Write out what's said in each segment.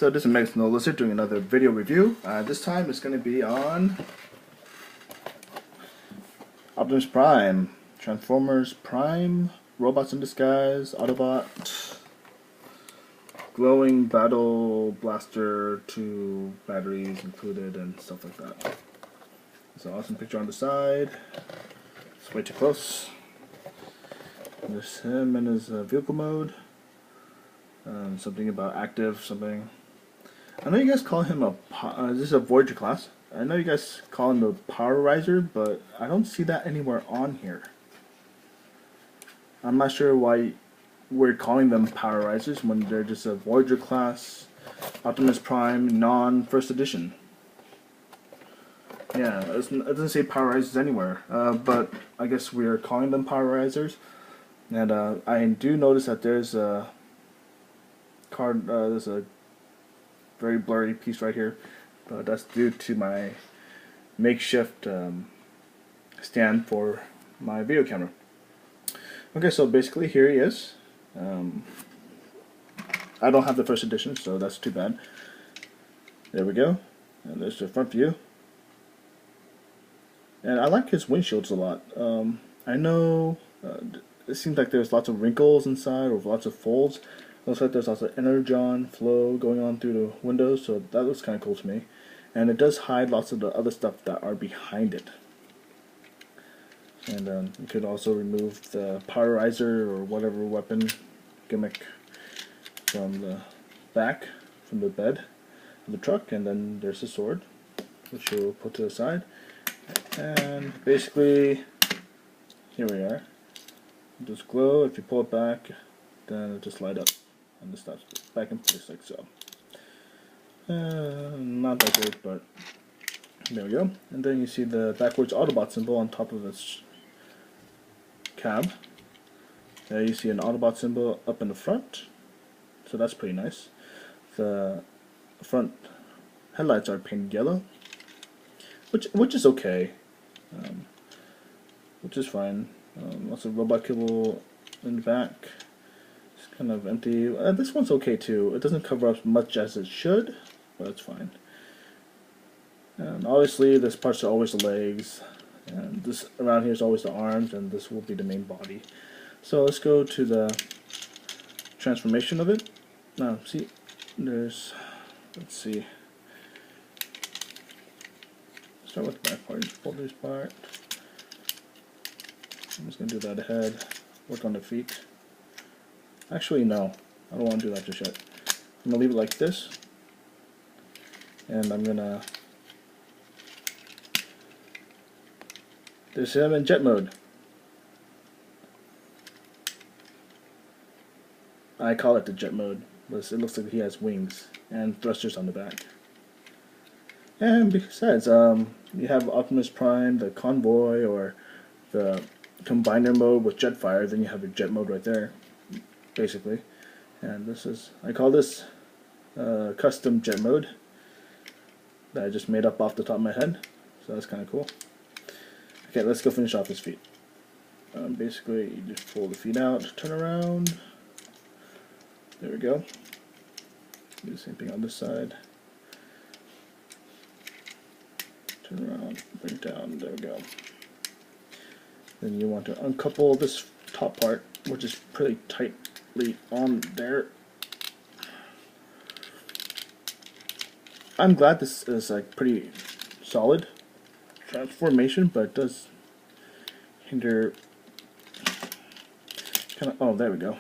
So this is Megan Lizard doing another video review. This time it's going to be on Optimus Prime, Transformers Prime, Robots in Disguise, Autobot, glowing battle blaster, 2 batteries included, and stuff like that. It's an awesome picture on the side. It's way too close. There's him in his vehicle mode. Something about active, something. I know you guys call him this is a Voyager class. I know you guys call him a Powerizer, but I don't see that anywhere on here. I'm not sure why we're calling them Powerizers when they're just a Voyager class, Optimus Prime, non-first edition. Yeah, it doesn't say Powerizers anywhere, but I guess we're calling them Powerizers. And I do notice that there's a card, there's a very blurry piece right here, but that's due to my makeshift stand for my video camera. Okay, so basically here he is. I don't have the first edition, so that's too bad. There we go, and there's the front view. And I like his windshields a lot. I know it seems like there's lots of wrinkles inside or lots of folds. Looks like there's also energon flow going on through the windows, so that looks kind of cool to me. And it does hide lots of the other stuff that are behind it. And you could also remove the Powerizer or whatever weapon gimmick from the back, from the bed of the truck, and then there's the sword, which you'll put to the side. And basically, here we are. It just glow. If you pull it back, then it'll just light up. And this stops back in place like so. Not that great, but there we go. And then you see the backwards Autobot symbol on top of its cab. There you see an Autobot symbol up in the front, so that's pretty nice. The front headlights are painted yellow, which is okay, which is fine. Lots of robot kibble in the back. Kind of empty. This one's okay too. It doesn't cover up much as it should, but it's fine. And obviously this parts are always the legs, and this around here is always the arms, and this will be the main body. So let's go to the transformation of it. Now see, let's see. Start with the back part. Pull this part. I'm just gonna do that ahead. Work on the feet. Actually, no. I don't want to do that just yet. I'm going to leave it like this. And I'm going to... There's him in jet mode. I call it the jet mode, but it looks like he has wings and thrusters on the back. And besides, you have Optimus Prime, the convoy, or the combiner mode with Jetfire, then you have your jet mode right there. Basically, and this is, I call this custom jet mode that I just made up off the top of my head, so that's kind of cool. Okay, let's go finish off his feet. Basically, you just pull the feet out, turn around, there we go. Do the same thing on this side, turn around, bring it down, there we go. Then you want to uncouple this top part, which is pretty tightly on there. I'm glad this is like pretty solid transformation, but it does hinder kind of. Oh, there we go.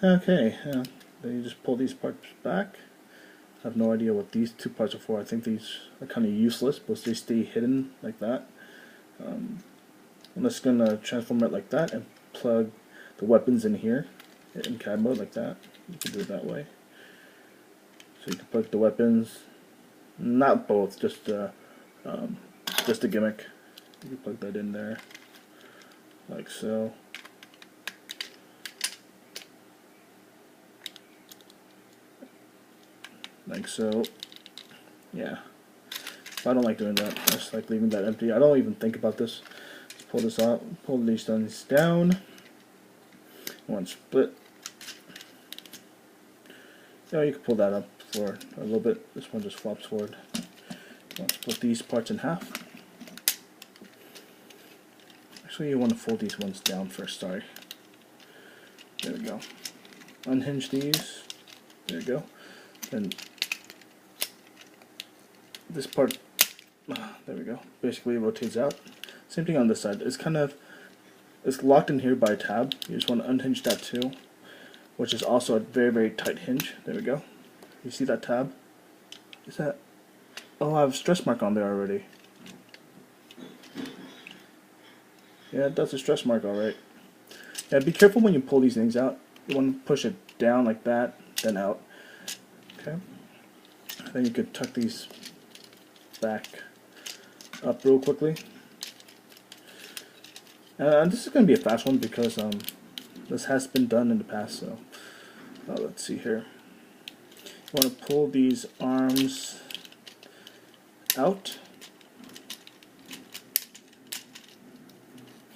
Okay, then you just pull these parts back. I have no idea what these two parts are for. I think these are kind of useless, but they stay hidden like that. I'm just gonna transform it like that and plug the weapons in here in cab mode like that. You can do it that way. So you can plug the weapons, not both, just a gimmick. You can plug that in there like so. Like so. Yeah. I don't like doing that. I just like leaving that empty. I don't even think about this. Let's pull this out. Pull these things down. One split. Yeah, you can pull that up for a little bit. This one just flops forward. Let's split these parts in half. Actually, you want to fold these ones down first, sorry. There we go. Unhinge these. There we go. And this part, there we go, basically rotates out. Same thing on this side. It's locked in here by a tab. You just want to unhinge that too, which is also a very, very tight hinge. There we go. You see that tab? Is that... Oh, I have a stress mark on there already. Yeah, that's a stress mark, alright. Yeah, be careful when you pull these things out. You want to push it down like that, then out. Okay. Then you could tuck these back up real quickly. This is going to be a fast one because this has been done in the past. So let's see here. You want to pull these arms out.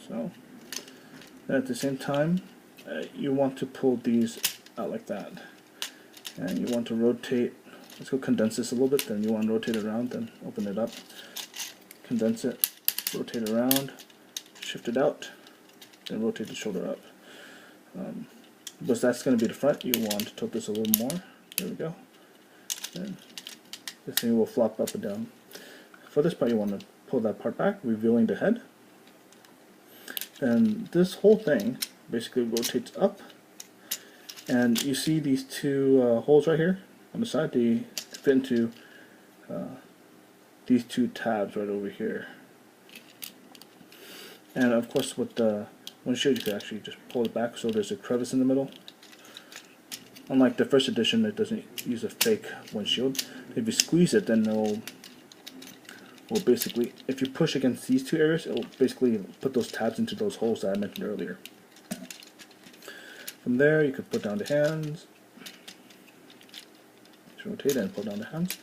So, and at the same time, you want to pull these out like that. And you want to rotate. Let's go condense this a little bit. Then you want to rotate it around. Then open it up. Condense it. Rotate it around. Shift it out. Then rotate the shoulder up. Because that's going to be the front, you want to tilt this a little more. There we go. And this thing will flop up and down. For this part, you want to pull that part back, revealing the head. And this whole thing basically rotates up. And you see these two holes right here on the side, they fit into these two tabs right over here. And of course with the windshield you could actually just pull it back so there's a crevice in the middle. Unlike the first edition, it doesn't use a fake windshield. If you squeeze it, then it will basically, if you push against these two areas, it will basically put those tabs into those holes that I mentioned earlier. From there, you could put down the hands. Just rotate it and pull down the hands.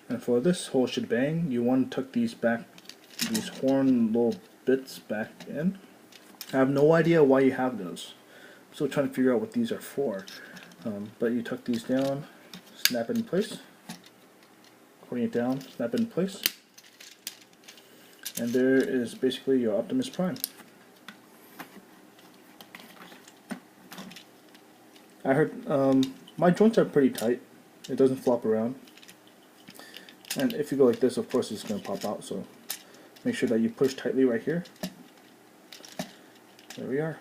And for this whole shebang, you want to tuck these back, these horn little bits back in. I have no idea why you have those. I'm still trying to figure out what these are for. But you tuck these down, snap it in place, bring it down, snap it in place, and there is basically your Optimus Prime. I heard my joints are pretty tight. It doesn't flop around. And if you go like this, of course it's going to pop out, so make sure that you push tightly right here. There we are.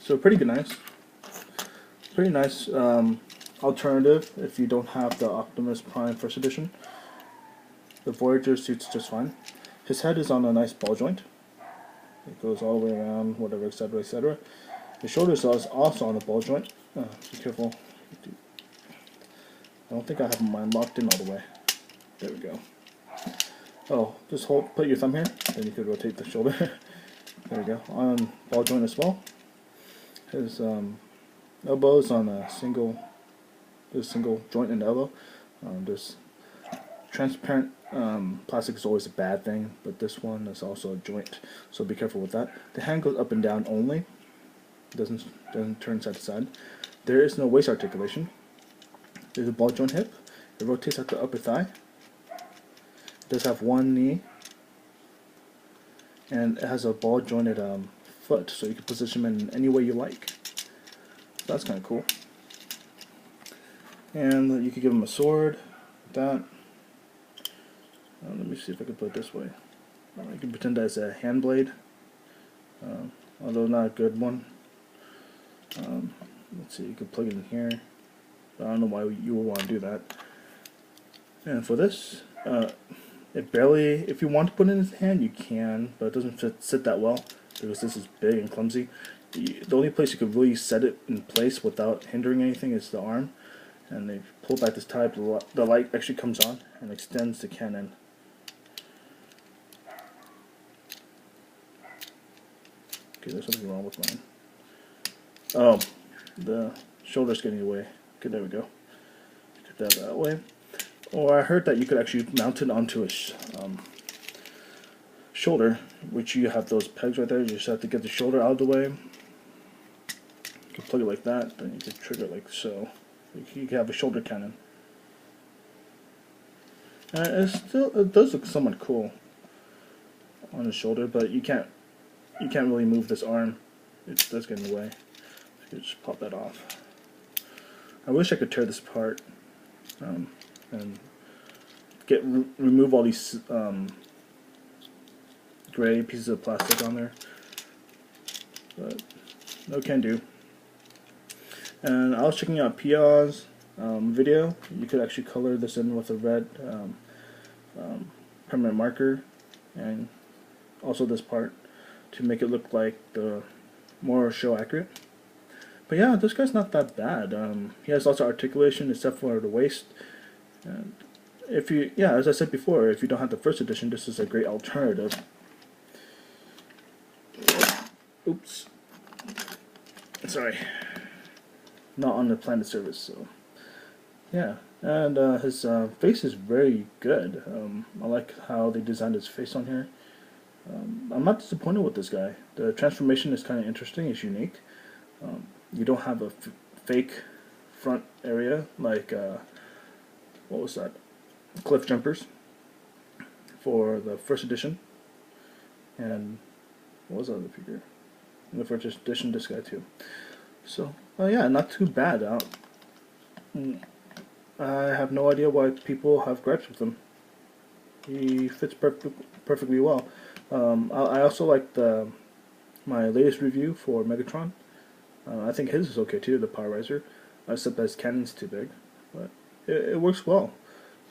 So pretty good, nice. Pretty nice alternative if you don't have the Optimus Prime First Edition. The Voyager suits just fine. His head is on a nice ball joint. It goes all the way around, whatever, etc., etc. The shoulders is also on a ball joint. Be careful. I don't think I have mine locked in all the way. There we go. Oh, just put your thumb here, then you could rotate the shoulder. There we go. On ball joint as well. His elbows on a single joint in the elbow. This transparent plastic is always a bad thing, but this one is also a joint, so be careful with that. The hand goes up and down only. It doesn't turn side to side. There is no waist articulation. There's a ball joint hip. It rotates at the upper thigh. It does have one knee, and it has a ball jointed foot, so you can position them in any way you like. So that's kind of cool. And you could give him a sword, like that. Let me see if I can put it this way. You can pretend that's a hand blade, although not a good one. Let's see, you could plug it in here. I don't know why you would want to do that. And for this, it barely, if you want to put it in his hand, you can, but it doesn't sit that well because this is big and clumsy. The only place you could really set it in place without hindering anything is the arm. And they pull back this tab, the light actually comes on and extends the cannon. Okay, there's something wrong with mine. Oh, the shoulder's getting away. Okay, there we go. Get that way. Or I heard that you could actually mount it onto a shoulder, which you have those pegs right there. You just have to get the shoulder out of the way. You can plug it like that, then you can trigger it like so. You can have a shoulder cannon. It does look somewhat cool on his shoulder, but you can't really move this arm. It does get in the way. You just pop that off. I wish I could tear this apart and remove all these gray pieces of plastic on there, but no can do. And I was checking out Pia's video. You could actually color this in with a red permanent marker, and also this part to make it look like the more show accurate. But yeah, this guy's not that bad. He has lots of articulation except for the waist. And if you, yeah, as I said before, if you don't have the first edition, this is a great alternative. Oops. Sorry. Not on the planet service, so yeah. And his face is very good. I like how they designed his face on here. I'm not disappointed with this guy. The transformation is kind of interesting. It's unique. You don't have a fake front area like what was that? Cliff Jumpers for the first edition. And what was the other figure? In the first edition, this guy too. So, yeah, not too bad. I have no idea why people have gripes with him. He fits perfectly well. I also like my latest review for Megatron. I think his is okay too, the Powerizer, except that his cannon's too big, but it works well.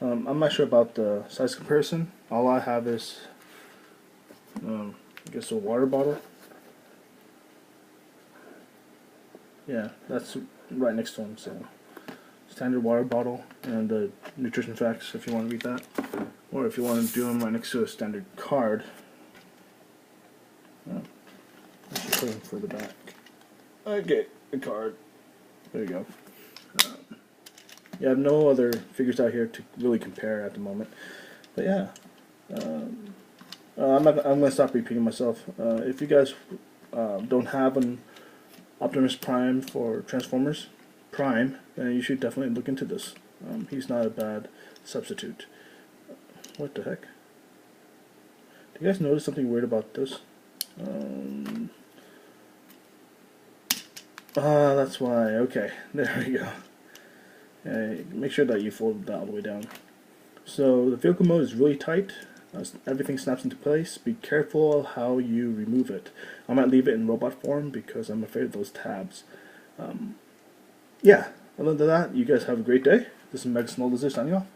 I'm not sure about the size comparison. All I have is, I guess, a water bottle. Yeah, that's right next to him. So, standard water bottle and the nutrition facts if you want to read that, or if you want to do them right next to a standard card. I should put them further back. Okay, the card. There you go. Yeah, I have no other figures out here to really compare at the moment. But yeah, I'm gonna stop repeating myself. If you guys don't have an Optimus Prime for Transformers Prime, then you should definitely look into this. He's not a bad substitute. What the heck? Do you guys notice something weird about this? That's why. Okay, there we go. Make sure that you fold that all the way down. So the vehicle mode is really tight. Everything snaps into place. Be careful how you remove it. I might leave it in robot form because I'm afraid of those tabs. Yeah, other than that, you guys have a great day. This is Mega Small Lizard signing off.